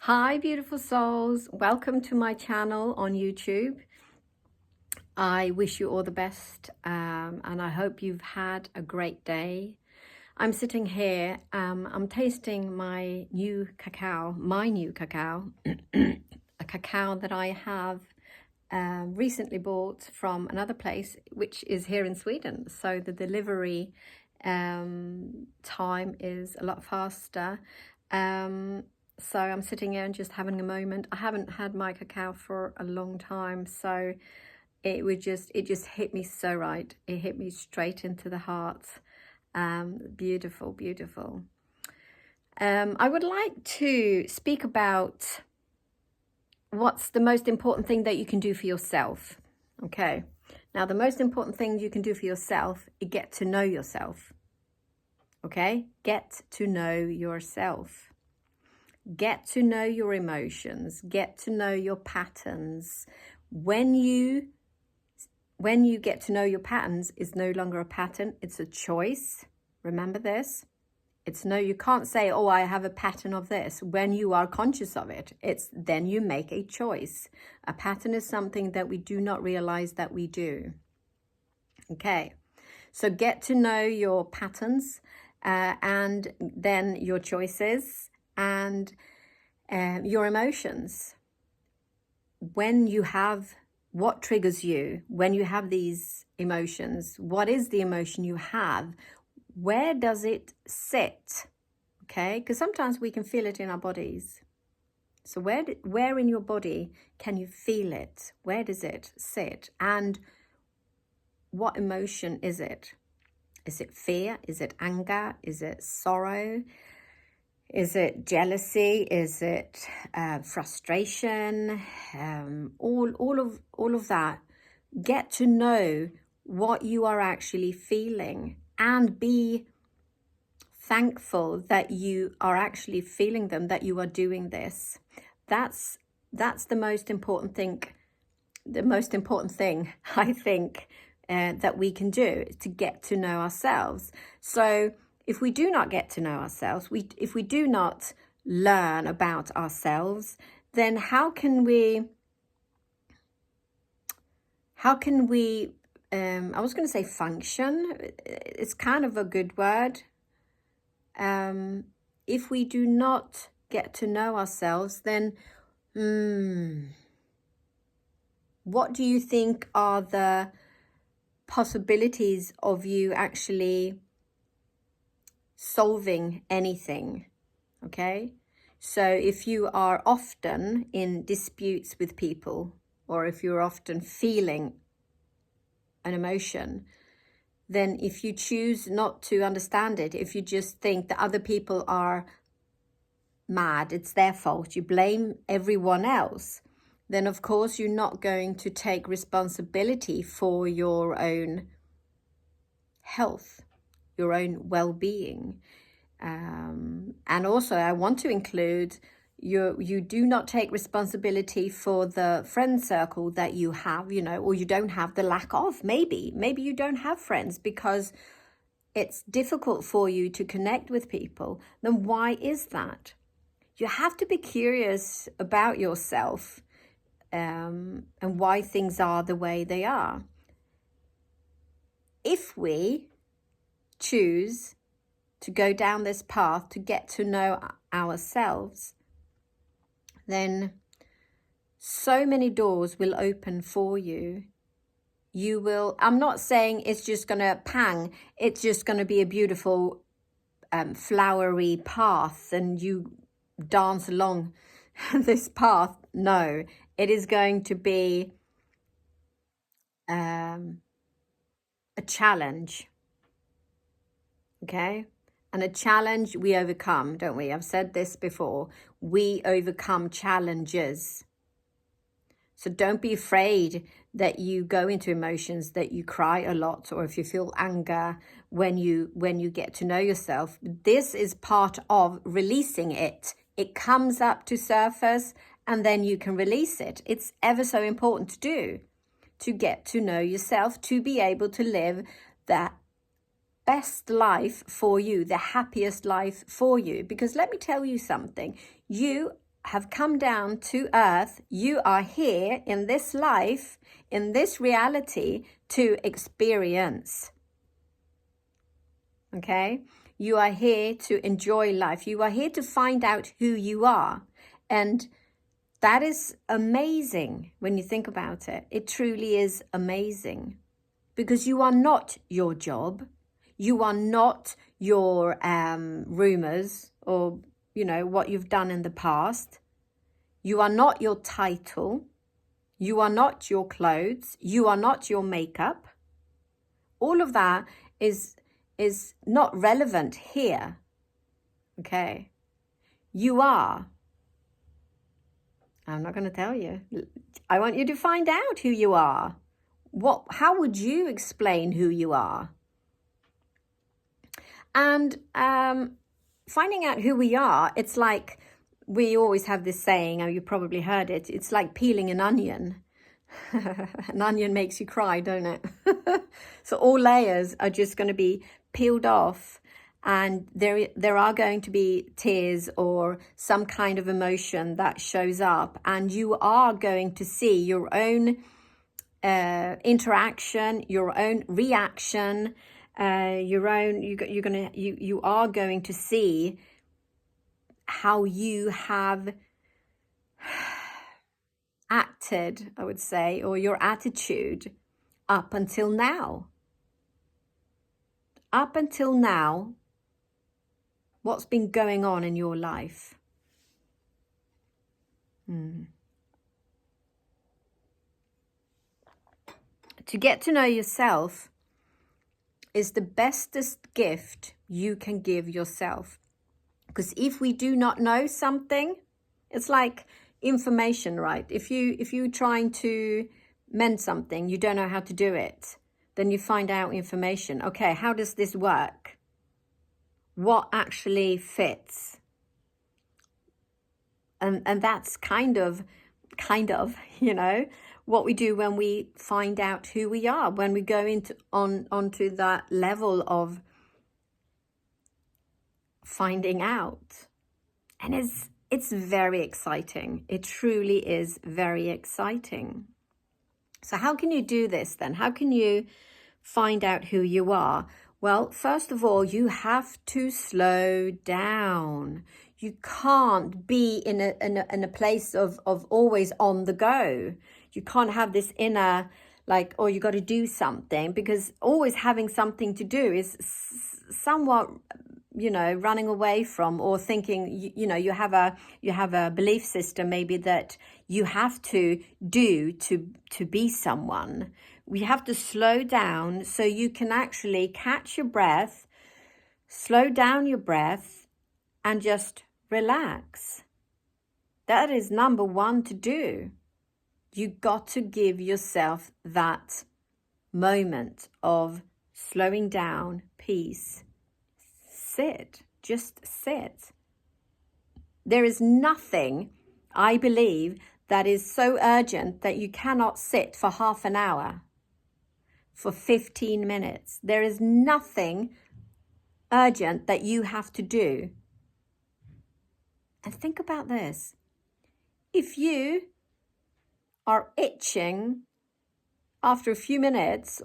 Hi, beautiful souls. Welcome to my channel on YouTube. I wish you all the best and I hope you've had a great day. I'm sitting here, I'm tasting my new cacao, a cacao that I have recently bought from another place, which is here in Sweden. So the delivery time is a lot faster. So I'm sitting here and just having a moment. I haven't had my cacao for a long time, so it just hit me so right. It hit me straight into the heart. Beautiful, beautiful. I would like to speak about what's the most important thing that you can do for yourself. Okay. Now, the most important thing you can do for yourself is get to know yourself. Okay. Get to know yourself. Get to know your emotions, get to know your patterns. When you get to know your patterns, it's no longer a pattern, it's a choice. Remember this. You can't say, oh, I have a pattern of this. When you are conscious of it, then you make a choice. A pattern is something that we do not realize that we do. Okay, so get to know your patterns and then your choices and your emotions. What triggers you when you have these emotions? What is the emotion you have? Where does it sit? Okay, because sometimes we can feel it in our bodies. So where in your body can you feel it? Where does it sit? And what emotion is it? Is it fear? Is it anger? Is it sorrow? Is it jealousy? Is it frustration? All of that. Get to know what you are actually feeling and be thankful that you are actually feeling them, that you are doing this. That's the most important thing. The most important thing I think that we can do is to get to know ourselves. So if we do not get to know ourselves, if we do not learn about ourselves, then how can we I was going to say function. It's kind of a good word. If we do not get to know ourselves, then what do you think are the possibilities of you actually solving anything? Okay, so if you are often in disputes with people, or if you're often feeling an emotion, then if you choose not to understand it, if you just think that other people are mad, it's their fault, you blame everyone else, then of course you're not going to take responsibility for your own health, your own well-being. And also I want to include you do not take responsibility for the friend circle that you have, or you don't have, the lack of. Maybe you don't have friends because it's difficult for you to connect with people. Then why is that? You have to be curious about yourself and why things are the way they are. If we choose to go down this path to get to know ourselves, then so many doors will open for you. I'm not saying it's just going to it's just going to be a beautiful flowery path and you dance along this path. No, it is going to be a challenge. Okay. And a challenge we overcome, don't we? I've said this before. We overcome challenges. So don't be afraid that you go into emotions, that you cry a lot, or if you feel anger when you get to know yourself. This is part of releasing it. It comes up to surface and then you can release it. It's ever so important to do, to get to know yourself, to be able to live that best life for you, the happiest life for you. Because let me tell you something, you have come down to earth. You are here in this life, in this reality, to experience. Okay? You are here to enjoy life. You are here to find out who you are. And that is amazing when you think about it. It truly is amazing. Because you are not your job. You are not your rumors or, you know, what you've done in the past. You are not your title. You are not your clothes. You are not your makeup. All of that is not relevant here. Okay? You are. I'm not going to tell you. I want you to find out who you are. How would you explain who you are? And finding out who we are, it's like, we always have this saying, you probably heard it, it's like peeling an onion. An onion makes you cry, don't it? So all layers are just going to be peeled off, and there are going to be tears or some kind of emotion that shows up, and you are going to see your own interaction, your own reaction, you are going to see how you have acted, I would say, or your attitude up until now. Up until now, what's been going on in your life? To get to know yourself is the bestest gift you can give yourself. Because if we do not know something, it's like information, right? If you're trying to mend something, you don't know how to do it, then you find out information. Okay, how does this work? What actually fits? And that's kind of, you know, what we do when we find out who we are, when we go onto that level of finding out. And it's very exciting. It truly is very exciting. So how can you do this then? How can you find out who you are? Well, first of all, you have to slow down. You can't be in a place of always on the go. You can't have this inner, like, oh, you got to do something, because always having something to do is somewhat, you know, running away from, or thinking, you know, you have a belief system maybe that you have to do to be someone. We have to slow down so you can actually catch your breath, slow down your breath, and just relax. That is number one to do. You got to give yourself that moment of slowing down, peace. Sit, just sit. There is nothing, I believe, that is so urgent that you cannot sit for half an hour, for 15 minutes. There is nothing urgent that you have to do. And think about this. If you are itching after a few minutes,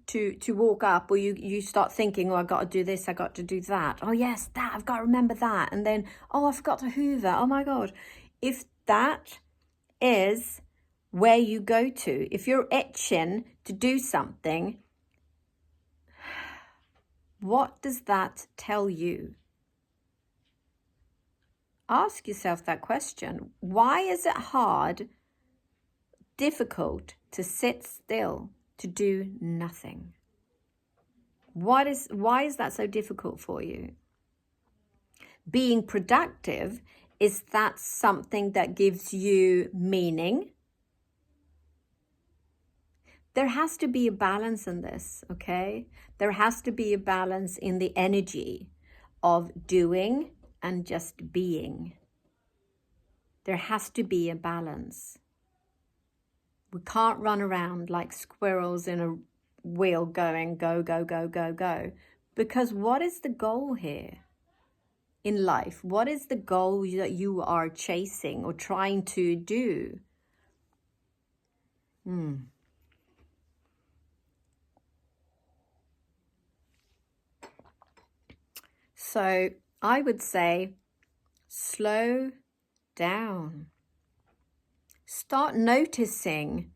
to walk up, or you start thinking, oh, I got to do this, I got to do that. Oh yes, that, I've got to remember that. And then, oh, I forgot to hoover. Oh my God. If that is where you go to, if you're itching to do something, what does that tell you? Ask yourself that question. Why is it hard, difficult to sit still, to do nothing? Why is that so difficult for you? Being productive, is that something that gives you meaning? There has to be a balance in this, okay? There has to be a balance in the energy of doing and just being. There has to be a balance. We can't run around like squirrels in a wheel going go, go, go, go, go. Because what is the goal here? in life? What is the goal that you are chasing or trying to do? So I would say slow down. Start noticing.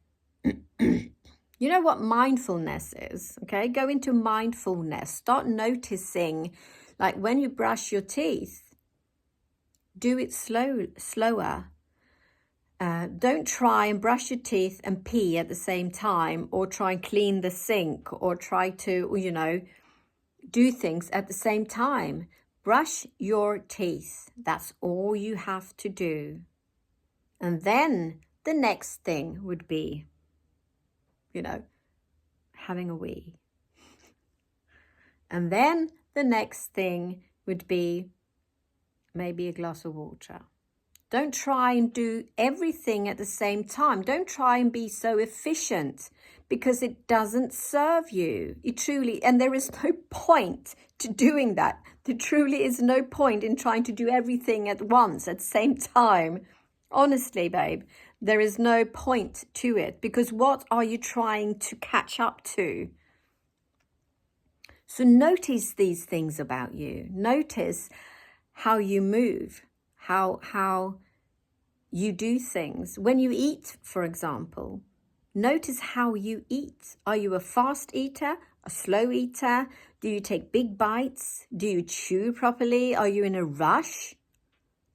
You know what mindfulness is, okay? Go into mindfulness. Start noticing, like when you brush your teeth, do it slower. Don't try and brush your teeth and pee at the same time, or try and clean the sink, or try to, do things at the same time. Brush your teeth. That's all you have to do. And then the next thing would be, having a wee. And then the next thing would be maybe a glass of water. Don't try and do everything at the same time. Don't try and be so efficient, because it doesn't serve you. And there is no point to doing that. There truly is no point in trying to do everything at once, at the same time. Honestly, babe, there is no point to it, because what are you trying to catch up to? So notice these things about you. Notice how you move, how you do things. When you eat, for example, notice how you eat. Are you a fast eater, a slow eater? Do you take big bites? Do you chew properly? Are you in a rush?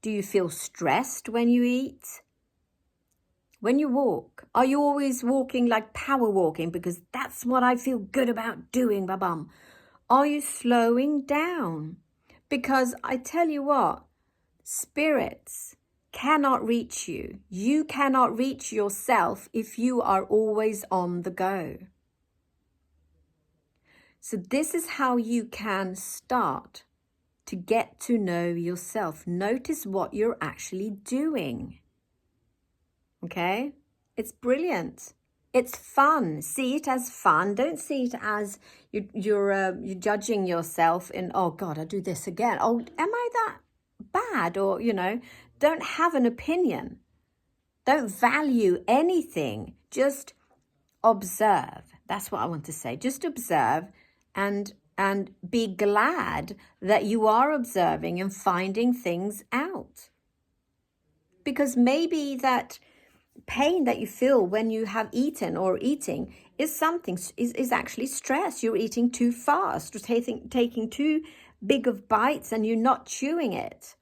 Do you feel stressed when you eat? When you walk, are you always walking like power walking? Because that's what I feel good about doing, babam. Are you slowing down? Because I tell you what, spirits cannot reach you. You cannot reach yourself if you are always on the go. So this is how you can start to get to know yourself. Notice what you're actually doing. Okay? It's brilliant. It's fun. See it as fun. Don't see it as you're judging yourself in, oh God, I do this again. Oh, am I that bad? Or, don't have an opinion. Don't value anything. Just observe. That's what I want to say. Just observe and be glad that you are observing and finding things out. Because maybe that pain that you feel when you have eaten or eating is actually stress. You're eating too fast, or taking too big of bites, and you're not chewing it.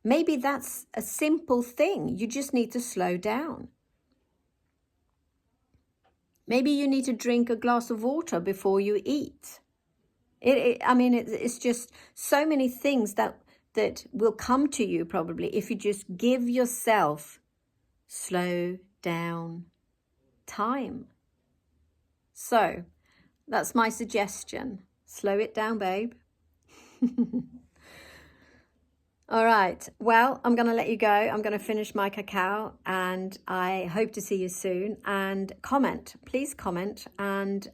Maybe that's a simple thing. You just need to slow down. Maybe you need to drink a glass of water before you eat. It's just so many things that will come to you probably if you just give yourself slow down time. So that's my suggestion. Slow it down, babe. All right. Well, I'm going to let you go. I'm going to finish my cacao, and I hope to see you soon. And comment, please comment, and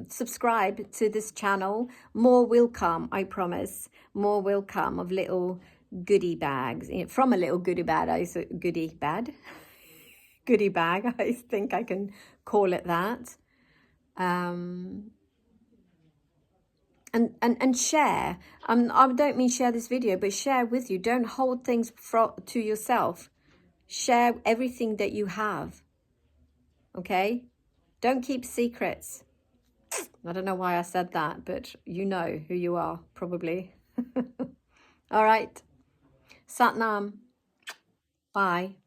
subscribe to this channel. More will come, I promise. More will come of little goodie bags from a little goodie bag. Goodie bag, I think I can call it that. And share. I don't mean share this video, but share with you. Don't hold things to yourself. Share everything that you have. Okay? Don't keep secrets. I don't know why I said that, but you know who you are, probably. All right. Satnam. Bye.